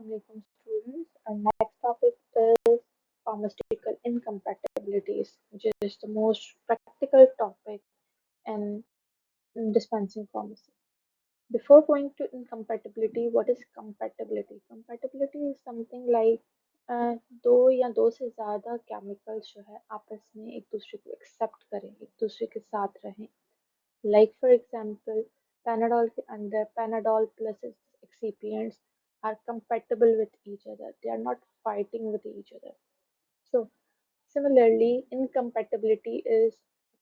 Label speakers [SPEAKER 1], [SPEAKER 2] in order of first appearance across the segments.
[SPEAKER 1] Assalamualaikum students. Our next topic is pharmaceutical incompatibilities, which is the most practical topic in dispensing pharmacy. Before going to incompatibility, what is compatibility? Compatibility is something like अ, दो या दो से ज़्यादा chemicals जो है आपस में एक दूसरे को एक्सेप्ट करें, एक दूसरे के साथ रहें. Like for example, Panadol के अंदर Panadol plus its excipients are compatible with each other. They are not fighting with each other. So similarly, incompatibility is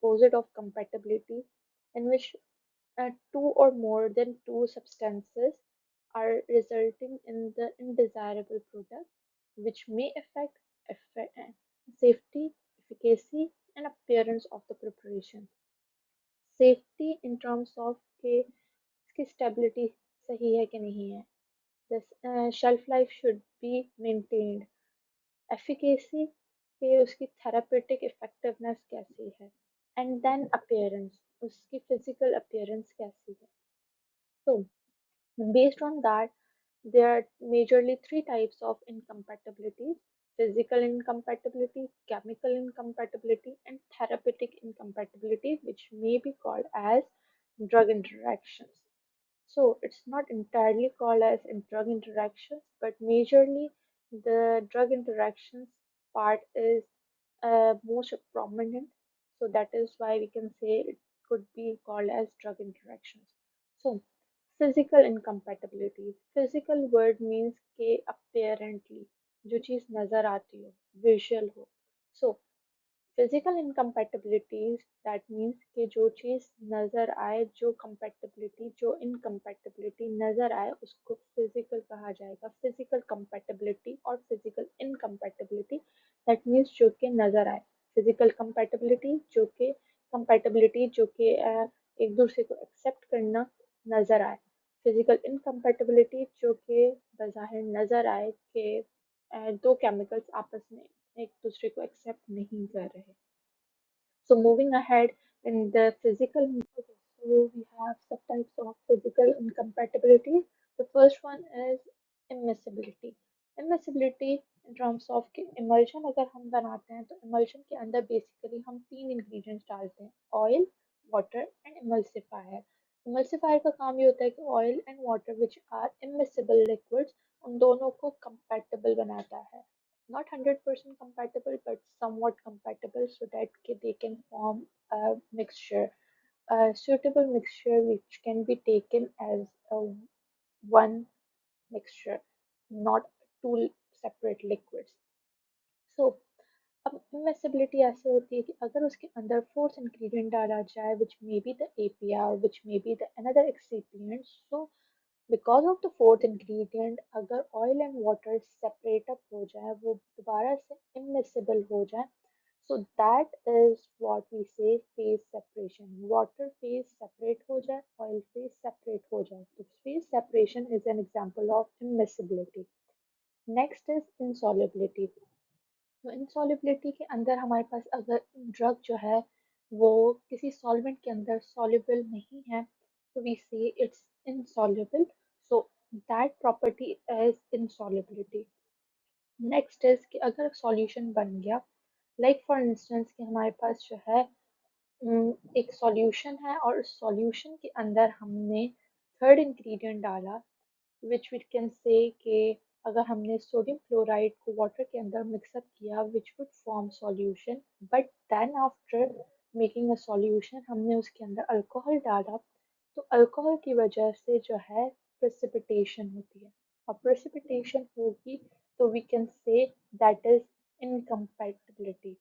[SPEAKER 1] opposite of compatibility, in which two or more than two substances are resulting in the undesirable product, which may affect safety, efficacy, and appearance of the preparation. Safety in terms of के इसकी stability सही है कि नहीं है, the shelf life should be maintained, efficacy के उसकी therapeutic effectiveness कैसी है, and then appearance उसकी physical appearance कैसी है. So based on that, there are majorly three types of incompatibilities: physical incompatibility, chemical incompatibility, and therapeutic incompatibility, which may be called as drug interactions. So it's not entirely called as in drug interactions, but majorly the drug interactions part is most prominent. So that is why we can say it could be called as drug interactions. So physical incompatibility. Physical word means के apparently जो चीज़ नज़र आती हो, visual हो. So physical इनकम्पैटिबिलिटीज that means कि जो चीज़ नज़र आए, जो compatibility, जो इनकम्पैटिबिलिटी नज़र आए उसको फिजिकल कहा जाएगा. फिजिकल compatibility और फिजिकल इनकम्पैटिबिलिटी दैट मीन्स जो कि नज़र आए. फिजिकल compatibility जो कि एक दूसरे को एक्सेप्ट करना नज़र आए. फिजिकल इनकम्पैटिबिलिटी जो कि बज़ाहिर नज़र आए कि दो केमिकल्स आपस में एक दूसरे को एक्सेप्ट नहीं कर रहे. So moving ahead in the physical, okay, so we have subtypes of physical incompatibility. The first one is immiscibility. Immiscibility in terms of कि emulsion अगर हम बनाते हैं तो emulsion के अंदर basically हम तीन ingredients डालते हैं: oil, water and emulsifier. Emulsifier का काम ये होता है कि oil and water which are immiscible liquids उन दोनों को compatible बनाता है. Not 100% compatible but somewhat compatible so that they can form a mixture, a suitable mixture which can be taken as a one mixture, not two separate liquids. So अब immiscibility ऐसे होती है कि अगर उसके अंदर फोर्थ ingredient डाला जाए which may be the API or which may be the another excipient, so because of the fourth ingredient अगर oil and water separate up हो जाए, वो दोबारा से immiscible हो जाए, so that is what we say phase separation. Water phase separate हो जाए, oil phase separate हो जाए, तो phase separation is an example of immiscibility. Next is insolubility. तो insolubility के अंदर हमारे पास अगर ड्रग जो है वो किसी सॉल्वेंट के अंदर soluble नहीं है, तो we say it's insoluble. So that property is insolubility. Next is कि अगर solution बन गया, like for instance कि हमारे पास जो है एक solution है और उस solution के अंदर हमने थर्ड ingredient डाला which we can say कि अगर हमने सोडियम क्लोराइड को वाटर के अंदर मिक्सअप किया which would form solution, but then after making a solution हमने उसके अंदर अल्कोहल डाला, तो अल्कोहल की वजह से जो है precipitation होती है, और precipitation होगी तो we can say that is incompatibility.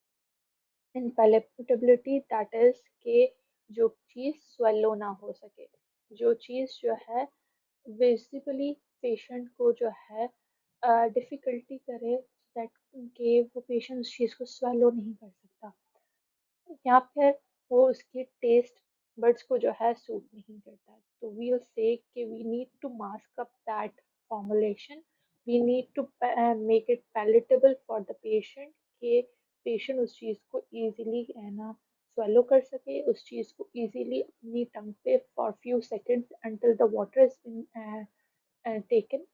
[SPEAKER 1] Inapplicability that is के जो चीज़ स्वेलो ना हो सके, जो चीज़ जो है विजिबली पेशेंट को जो है डिफ़िकल्टी करे दैट के वो पेशेंट उस चीज़ को स्वेलो नहीं कर सकता, या फिर वो उसके टेस्ट बड्स को जो है सूट नहीं करता है, तो वी विल से कि we need to mask up that formulation, we need to make it palatable for the patient कि पेशेंट उस चीज़ को ईजिली है ना swallow कर सके, उस चीज़ को ईजिली अपनी टंग पे for few seconds until the water has been taken,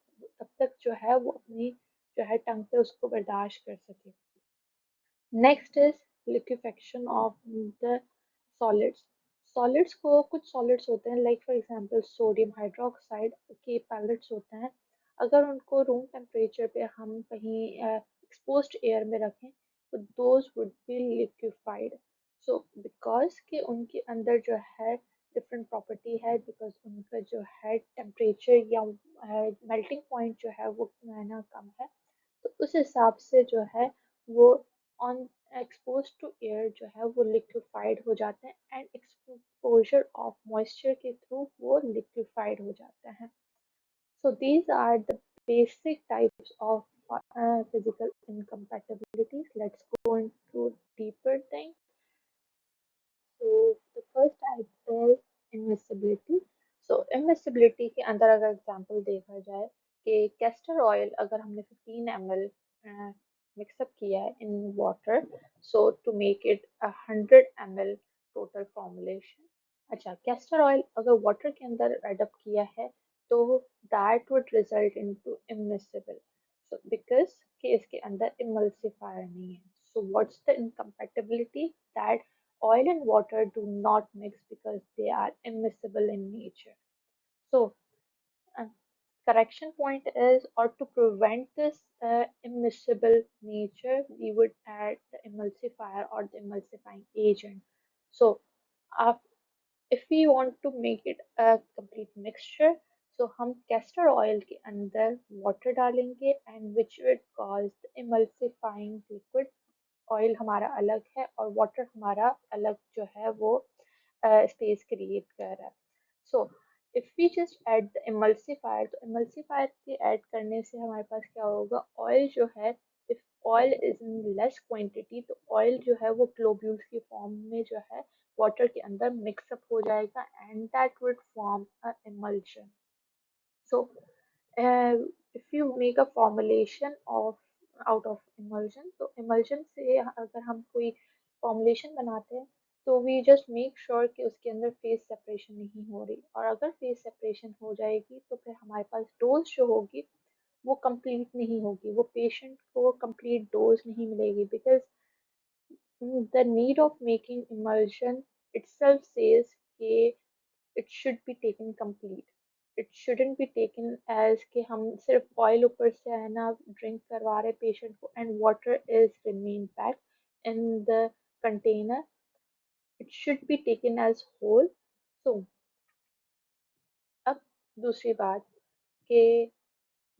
[SPEAKER 1] तब तक जो है वो अपनी जो है टंग पे उसको बर्दाश्त कर सके। Next is liquefaction of the solids. Solids को कुछ सॉलिड्स होते हैं like for example sodium hydroxide के पैलेट्स होते हैं। अगर उनको रूम टेम्परेचर पे हम कहीं एक्सपोज्ड एयर में रखें तो those would be liquefied. So because कि उनके अंदर जो है डिफरेंट प्रॉपर्टी है, बिकॉज उनका जो है टेम्परेचर या मेल्टिंग पॉइंट जो है वो ना कम है, तो उस हिसाब से जो है वो ऑन एक्सपोज टू एयर जो है वो लिक्विफाइड हो जाते हैं एंड एक्सपोजर ऑफ मॉइस्चर के थ्रू वो लिक्विफाइड हो जाते हैं। So these are the basic types of physical incompatibilities. Let's go into deeper thing. So the first type is immiscibility. So immiscibility के अंदर अगर एग्जांपल देखा जाए कि कैस्टर ऑयल अगर हमने 15 ml मिक्सअप किया है in water, so to make it 100 ml total formulation. अच्छा, कैस्टर ऑयल अगर वाटर के अंदर एडअप किया है तो that would result into immiscible, so because कि इसके अंदर इमल्सिफायर नहीं है। So what's the incompatibility? That oil and water do not mix because they are immiscible in nature. So, uh, correction point is, or to prevent this immiscible nature, we would add the emulsifier or the emulsifying agent. So, uh, if we want to make it a complete mixture, so हम castor oil के अंदर water डालेंगे and which would cause the emulsifying liquid। Oil हमारा अलग है और water हमारा अलग जो है वो स्पेस क्रिएट कर रहा है। So if we just add the emulsifier, तो इमल्सिफायर के ऐड करने से हमारे पास क्या होगा, ऑयल जो है, if oil is in less quantity तो ऑयल जो है वो ग्लोब्यूल्स की फॉर्म में जो है वाटर के अंदर मिक्सअप हो जाएगा and that would form a emulsion. So, if you make a formulation of out of emulsion, तो emulsion से अगर हम कोई formulation बनाते हैं तो we just make sure कि उसके अंदर phase separation नहीं हो रही, और अगर phase separation हो जाएगी तो फिर हमारे पास dose जो होगी वो complete नहीं होगी, वो patient को complete dose नहीं मिलेगी, because the need of making emulsion itself says कि it should be taken complete. It shouldn't be taken as कि हम सिर्फ ऑयल ऊपर से है ना ड्रिंक करवा रहे पेशेंट को and water is remain back in the container. It should be taken as whole. So अब दूसरी बात कि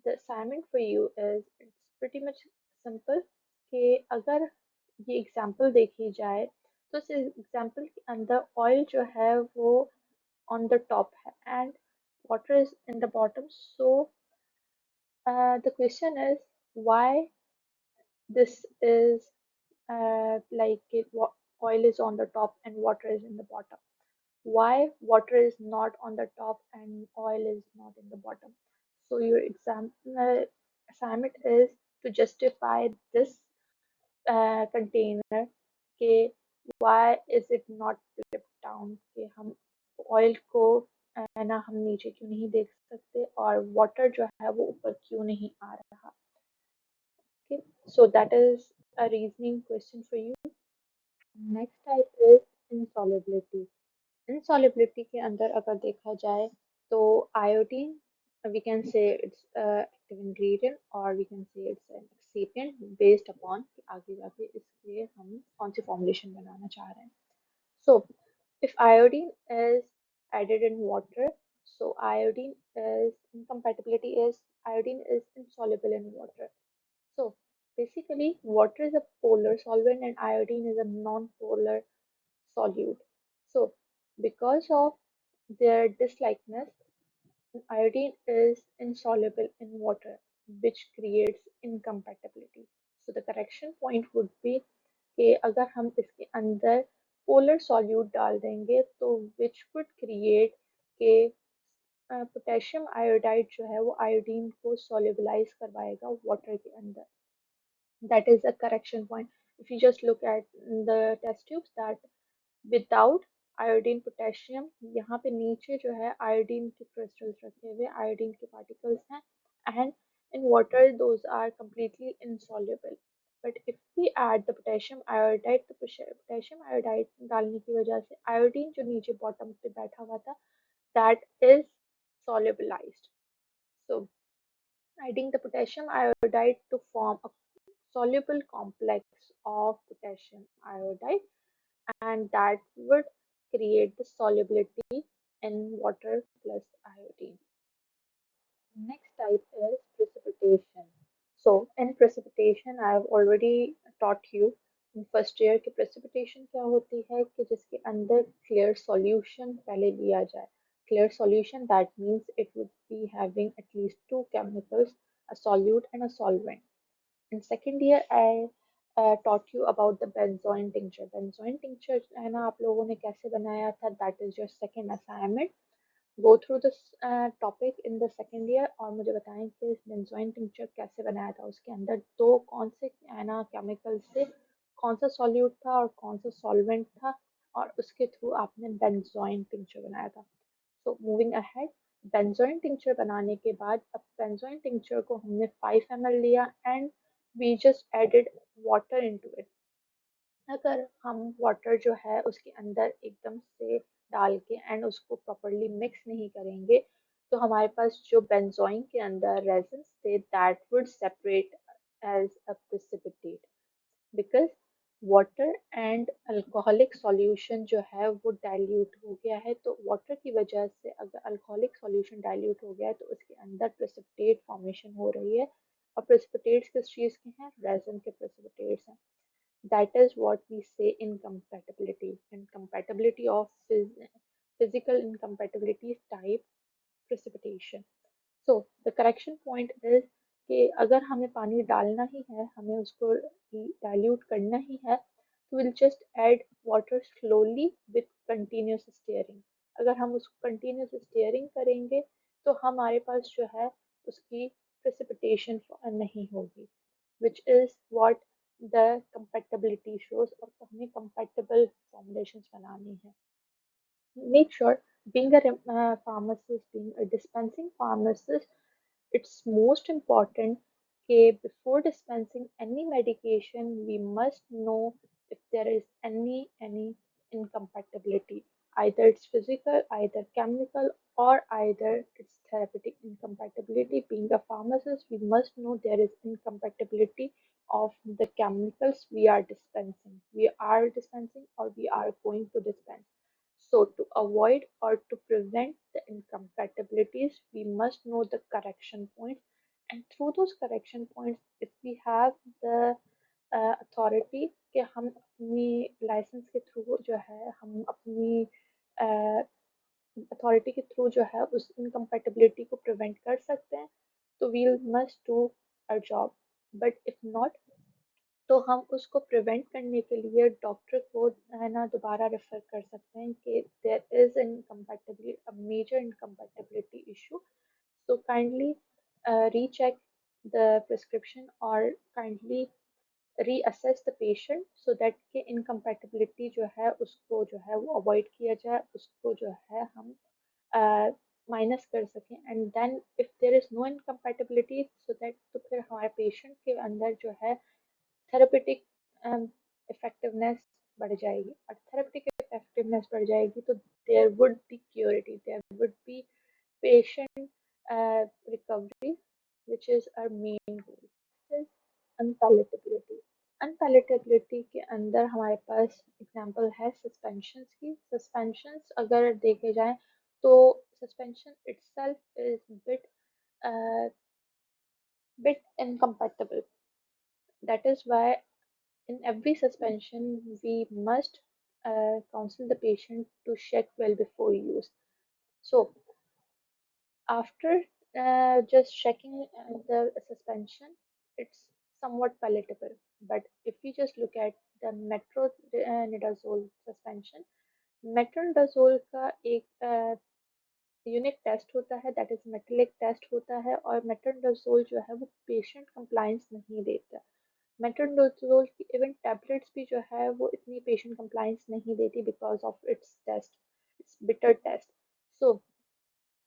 [SPEAKER 1] the assignment for you is it's pretty much simple कि अगर ये एग्जाम्पल देखी जाए तो इस एग्जाम्पल के अंदर ऑयल जो है वो on the top and water is in the bottom. So the question is why this is like oil is on the top and water is in the bottom. Why water is not on the top and oil is not in the bottom? So your exam assignment is to justify this container के why is it not flipped down, कि हम oil को है ना हम नीचे क्यों नहीं देख सकते और वाटर जो है वो ऊपर क्यों नहीं आ रहा। Okay, so that is a reasoning question for you. Next type is insolubility. Insolubility के अंदर अगर देखा जाए तो iodine, we can say it's a active ingredient or we can say it's an excipient based upon कि आगे जाके इसके हम कौन सी formulation बनाना चाह रहे हैं। So if iodine is added in water, so iodine is incompatibility is iodine is insoluble in water. So basically water is a polar solvent and iodine is a non-polar solute. So because of their dislikeness, iodine is insoluble in water, which creates incompatibility. So the correction point would be कि अगर हम इसके अंदर polar solute डाल देंगे तो which would create के potassium iodide जो है वो आयोडीन को सोल्यूबलाइज करवाएगा वाटर के अंदर। That is a correction point. If you just look at the test tubes that without iodine potassium, यहाँ पे नीचे जो है आयोडीन के क्रिस्टल्स रखे हुए आयोडीन के पार्टिकल्स हैं and In water, those are completely insoluble. But if we add the potassium iodide, तो potassium iodide डालने की वजह से iodine जो नीचे bottom पे बैठा हुआ था, that is solubilized. So adding the potassium iodide to form a soluble complex of potassium iodide, and that would create the solubility in water plus iodine. Next type is precipitation. So in precipitation, I have already taught you in first year कि precipitation क्या होती है कि जिसके अंदर clear solution पहले लिया जाए. Clear solution, that means it would be having at least two chemicals, a solute and a solvent. In second year, I taught you about the benzoin tincture. Benzoin tincture है ना आप लोगों ने कैसे बनाया था? That is your second assignment. Go through this topic in the second year और मुझे बताएं कि इस बेंजोइन टिंचर कैसे बनाया था, उसके अंदर दो कौन से है ना केमिकल से कौन सा सॉल्यूट था और कौन सा सॉल्वेंट था, और उसके थ्रू आपने बेंजोइन टिंचर बनाया था. So moving ahead, benzoin tincture बनाने के बाद अब बेंजोइन टिंचर को हमने 5 ml लिया and we just added water into it. अगर हम वाटर जो है उसके अंदर एकदम से डाल के एंड उसको प्रॉपरली मिक्स नहीं करेंगे, तो हमारे पास जो बेंजोइन के अंदर रेजन्स थे that would separate as a precipitate, because water and alcoholic solution जो है वो डाइल्यूट हो गया है. तो वाटर की वजह से अगर अल्कोहलिक सॉल्यूशन डाइल्यूट हो गया है तो उसके अंदर प्रेसिपिटेट फॉर्मेशन हो रही है, और प्रेसिपिटेट्स किस चीज़ के हैं? रेजन के प्रेसिपिटेट्स हैं. That is what we say incompatibility. Incompatibility of physical incompatibility type precipitation. So the correction point is कि अगर हमें पानी डालना ही है, हमें उसको डाइल्यूट करना ही है, तो we'll just add water slowly with continuous stirring. अगर हम उसको continuous stirring करेंगे तो हमारे पास जो है उसकी precipitation नहीं होगी, which is what the compatibility shows. और हमें compatible formulations बनानी है. Make sure, being a pharmacist, being a dispensing pharmacist, it's most important that before dispensing any medication, we must know if there is any incompatibility. Either it's physical, either chemical, or either it's therapeutic incompatibility. Being a pharmacist, we must know there is incompatibility of the chemicals we are dispensing. We are dispensing or we are going to dispense. So to avoid or to prevent the incompatibilities, we must know the correction points. And through those correction points, if we have the authority कि हम अपनी licence के through जो है हम अपनी authority के through जो है उस इनकम्पेटिबिलिटी को प्रिवेंट कर सकते हैं, तो we must do our job. But if not, तो हम उसको प्रिवेंट करने के लिए डॉक्टर को है ना दोबारा रेफर कर सकते हैं कि there is incompatibility, a major incompatibility issue. So kindly recheck the prescription और kindly reassess the patient so that कि इनकम्पैटिबिलिटी जो है उसको जो है वो अवॉइड किया जाए, उसको जो है हम माइनस कर सकें. And then if there is no incompatibility, so that तो फिर हमारे पेशेंट के अंदर जो है थेरेपेटिक इफेक्टिवनेस बढ़ जाएगी, और थेरेपेटिक इफेक्टिवनेस बढ़ जाएगी तो there would be curity, there would be patient recovery, which is our main goal. Is unpalatability. Unpalatability के अंदर हमारे पास एग्जांपल है सस्पेंशंस की. सस्पेंशंस अगर देखे जाएं तो suspension itself is bit incompatible. That is why in every suspension, we must counsel the patient to check well before use. So, after just checking the suspension, it's somewhat palatable. But if we just look at the metronidazole suspension, metronidazole का एक unique test होता है, that is metallic taste होता है, और metronidazole जो है वो पेशेंट कंप्लायंस नहीं देता. मेट्रोनिडाजोल की इवन टैबलेट्स भी जो है वो इतनी पेशेंट कंप्लायंस नहीं देती because of its taste, it's bitter taste. So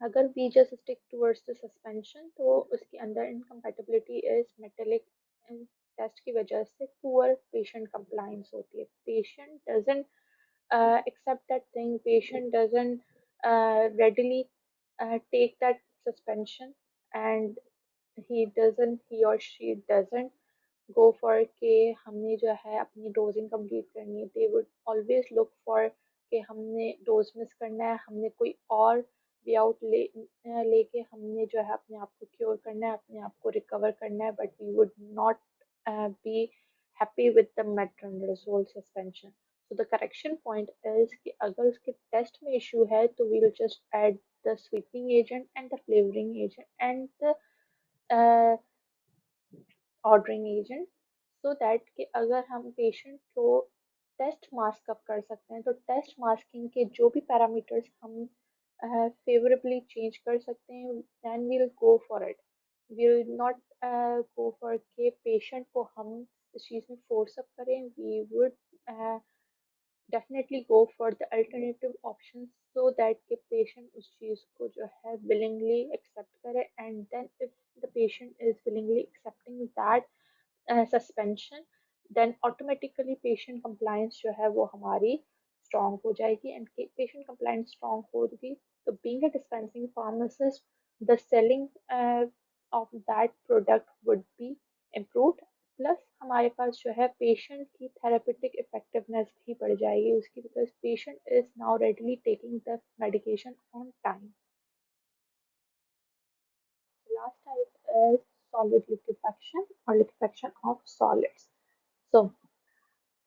[SPEAKER 1] अगर we just stick towards the suspension तो उसके अंदर incompatibility is metallic टेस्ट की वजह से poor patient compliance होती है. Patient doesn't accept that thing. Patient doesn't readily take that suspension, and he or she doesn't go for कि हमने जो है अपनी डोजिंग कंप्लीट करनी है. They would always look for कि हमने डोज मिस करना है, हमने कोई और वे आउट लेके हमने जो है अपने आप को क्योर करना है, अपने आप को रिकवर करना है, but we would not be happy with the metronidazole suspension. So the correction point is कि अगर उसके टेस्ट में इशू है तो we will just add the sweetening agent and the flavoring agent and the uh, ordering agent so that कि अगर हम patient को टेस्ट मास्क अप कर सकते हैं तो टेस्ट मास्किंग के जो भी पैरामीटर्स हम फेवरेबली चेंज कर सकते हैं then we will go for it. We will not go for के पेशेंट को हम इस चीज़ में फोर्स अप करें. We would definitely go for the alternative options so that the patient उस चीज़ को जो है willingly accept करे, and then if the patient is willingly accepting that suspension then automatically patient compliance जो है वो हमारी स्ट्रॉन्ग हो जाएगी. एंड पेशेंट कंप्लायंस स्ट्रॉन्ग होगी तो being a dispensing pharmacist the selling of that product would be improved. Plus हमारे पास जो है पेशेंट की थेरेपेटिक इफेक्टिवनेस भी बढ़ जाएगी उसकी, because patient is now readily taking the medication on time. Last type is solid liquefaction or liquefaction of solids. So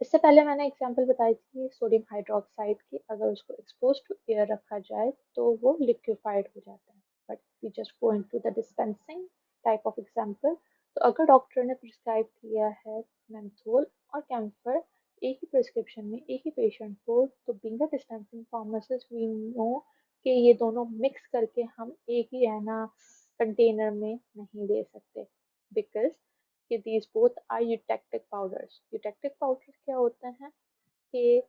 [SPEAKER 1] इससे पहले मैंने एग्जांपल बताई थी सोडियम हाइड्रोक्साइड की, अगर उसको एक्सपोज टू एयर रखा जाए तो वो लिक्विफाइड हो जाता है. But we just go into the dispensing type of example. तो अगर डॉक्टर ने प्रिस्क्राइब किया है मेंथोल और कैम्फर एक ही प्रिस्क्रिप्शन में एक ही पेशेंट को, तो being a dispensing pharmacist we know कि ये दोनों मिक्स करके हम एक ही है ना कंटेनर में नहीं दे सकते, बिकॉज कि these both are eutectic powders. Eutectic powders क्या होते हैं कि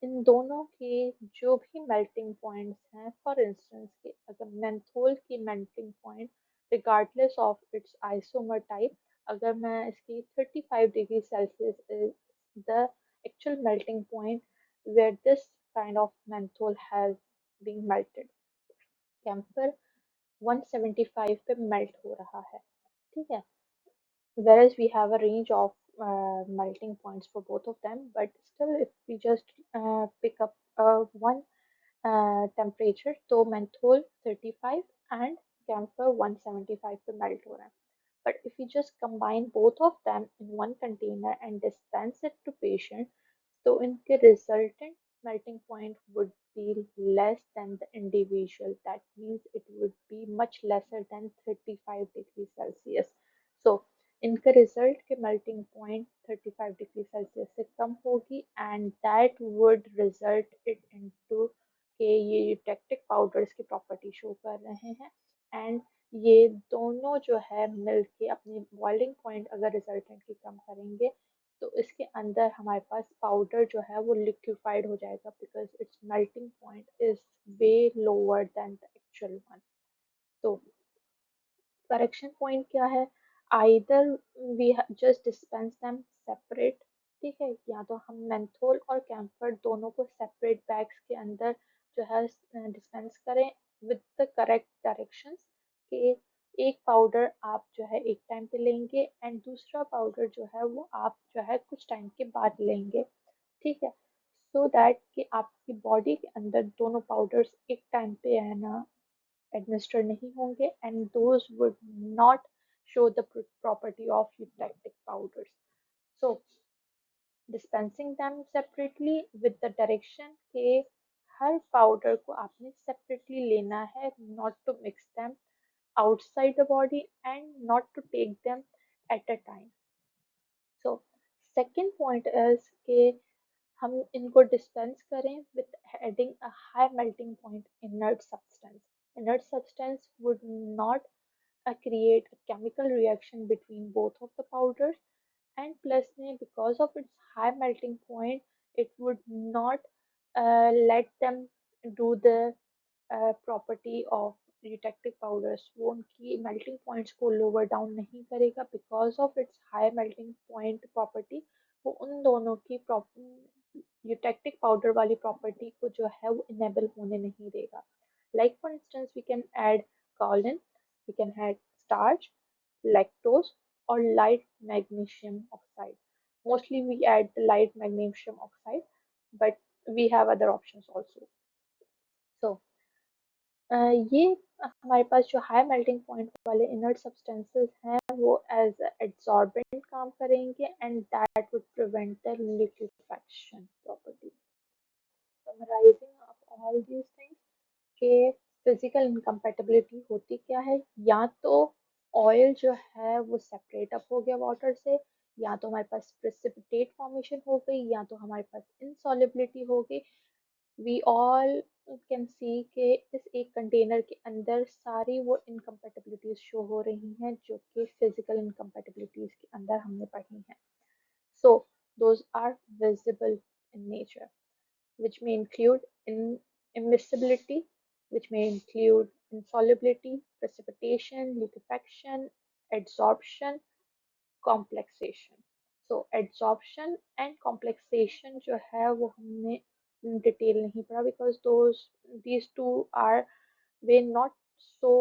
[SPEAKER 1] इन दोनों के जो भी मेल्टिंग पॉइंट्स हैं, फॉर इंस्टेंस कि अगर मेंथोल की melting point regardless of its isomer type, अगर मैं इसकी 35 degree Celsius is the actual melting point where this kind of menthol has been melted, camper 175 पे मेल्ट हो रहा है. ठीक है, whereas we have a range of melting points for both of them, but still if we just pick up one temperature, तो menthol 35 and camphor 175 पे melt हो रहा है. But if we just combine both of them in one container and dispense it to patient, so in the resultant melting point would be less than the individual. That means it would be much lesser than 35 degrees Celsius. So इनका result के melting point 35 degree Celsius से कम होगी, and that would result it into के ये eutectic powders की property show कर रहे हैं. एंड ये दोनों जो है मिल के अपनी बॉइलिंग पॉइंट अगर रिजल्टेंट की कम करेंगे तो इसके अंदर हमारे पास पाउडर जो है वो लिक्विफाइड हो जाएगा, because its melting point is way lower than the actual one. तो करेक्शन पॉइंट क्या है? Either we just dispense them separate. ठीक है, या तो हम मेंथोल और कैम्फर दोनों को सेपरेट बैग्स के अंदर जो है डिस्पेंस करें विद द करेक्ट डायरेक्शंस कि एक पाउडर आप जो है एक टाइम पे लेंगे एंड दूसरा पाउडर जो है वो आप जो है कुछ टाइम के बाद लेंगे. ठीक है, सो दैट कि आपकी बॉडी के अंदर दोनों पाउडर्स एक टाइम पे है ना administered नहीं होंगे, and those would not show the property of eutectic powders. So dispensing them separately with the direction के हर पाउडर को आपने separately लेना है, not to mix them outside the body and not to take them at a time. So second point is कि हम इनको dispense करें with adding a high melting point inert substance. Inert substance would not create a chemical reaction between both of the powders, and plus में because of its high melting point it would not let them do the property of reactive powders, वो उनकी melting points को lower down नहीं करेगा because of its high melting point property. वो उन दोनों की यूटेक्टिक पाउडर वाली प्रॉपर्टी को जो है वो इनेबल होने नहीं देगा। Like for instance we can add kaolin, we can add starch, lactose, or light magnesium oxide. Mostly we add the light magnesium oxide, but we have other options also. So ये हमारे पास जो high melting point वाले inert substances हैं वो as adsorbent काम करेंगे and that would prevent the liquefaction property. Summarising of all these things के फिजिकल इनकम्पेटिबिलिटी होती क्या है, या तो ऑयल जो है वो सेपरेट अप हो गया वाटर से, या तो हमारे पास प्रेसिपिटेट फॉर्मेशन हो गई, या तो हमारे पास इनसॉल्युबिलिटी हो गई। वी ऑल कैन सी के इस एक कंटेनर के अंदर सारी वो इनकम्पेटिबिलिटीज शो हो रही हैं जो कि फिजिकल इनकम्पेटिबिलिटीज के अंदर हमने पढ़ी हैं। So those are visible in nature, which may include immiscibility, which may include insolubility, precipitation, liquefaction, adsorption, complexation. So adsorption and complexation जो है वो हमने डिटेल नहीं पढ़ा because these two are way not so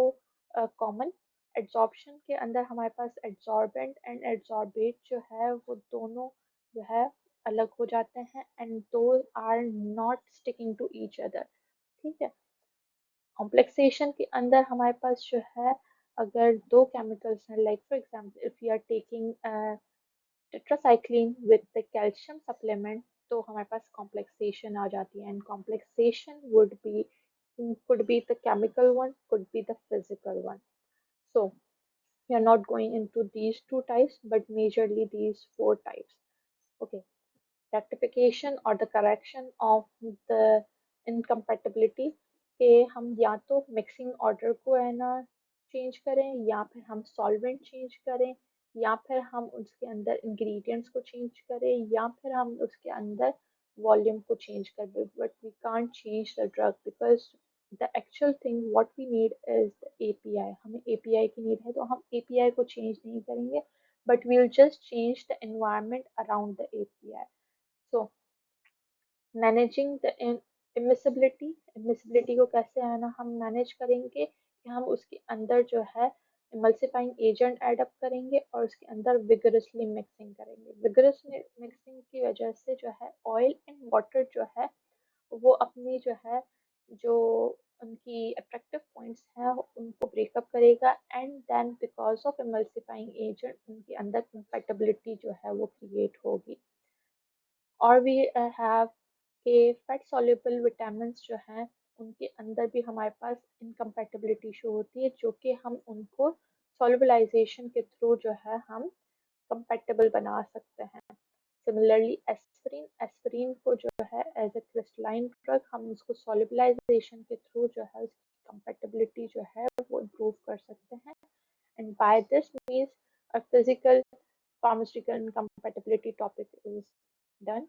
[SPEAKER 1] common. Adsorption के अंदर हमारे पास adsorbent and adsorbate जो है वो दोनों जो है अलग हो जाते हैं and though are not sticking to each other. ठीक है। कॉम्प्लेक्सेशन के अंदर हमारे पास जो है अगर दो केमिकल्स हैं, like for example if you are taking tetracycline with the calcium supplement, तो हमारे पास कॉम्प्लेक्सेशन आ जाती है and complexation would be could be the chemical one, could be the physical one. So we are not going into these two types, but majorly these four types. Okay, rectification or the correction of the incompatibility के हम या तो mixing order को है ना change करें, या फिर हम सॉल्वेंट चेंज करें, या फिर हम उसके अंदर इंग्रेडिएंट्स को चेंज करें, या फिर हम उसके अंदर वॉल्यूम को चेंज कर दें, but we can't change the drug because the actual thing what we need is the API. हमें एपीआई की नीड है तो हम एपीआई को चेंज नहीं करेंगे, but we'll just change the environment around the API. So managing the immiscibility, immiscibility को कैसे है ना हम मैनेज करेंगे कि हम उसके अंदर जो है इमल्सिफाइंग एजेंट ऐड अप करेंगे और उसके अंदर विगरसली मिक्सिंग करेंगे। विगरस मिक्सिंग की वजह से जो है ऑयल एंड वाटर जो है वो अपनी जो है जो उनकी अट्रैक्टिव पॉइंट्स हैं उनको ब्रेकअप करेगा and then because of emulsifying agent उनके अंदर कंपैटिबिलिटी जो है वो क्रिएट होगी। और भी हैव के फैट सॉल्युबल विटामिन जो हैं उनके अंदर भी हमारे पास इनकम्पैटिबिलिटी शो होती है जो कि हम उनको सॉल्युबलाइजेशन के थ्रू जो है हम कंपैटिबल बना सकते हैं। सिमिलरली एस्पिरिन, एस्पिरिन को जो है एज ए क्रिस्टलाइन ड्रग हम उसको सॉल्युबलाइजेशन के थ्रू जो है उसकी कंपैटिबिलिटी जो है वो इम्प्रूव कर सकते हैं and by this means a physical pharmaceutical incompatibility topic is done.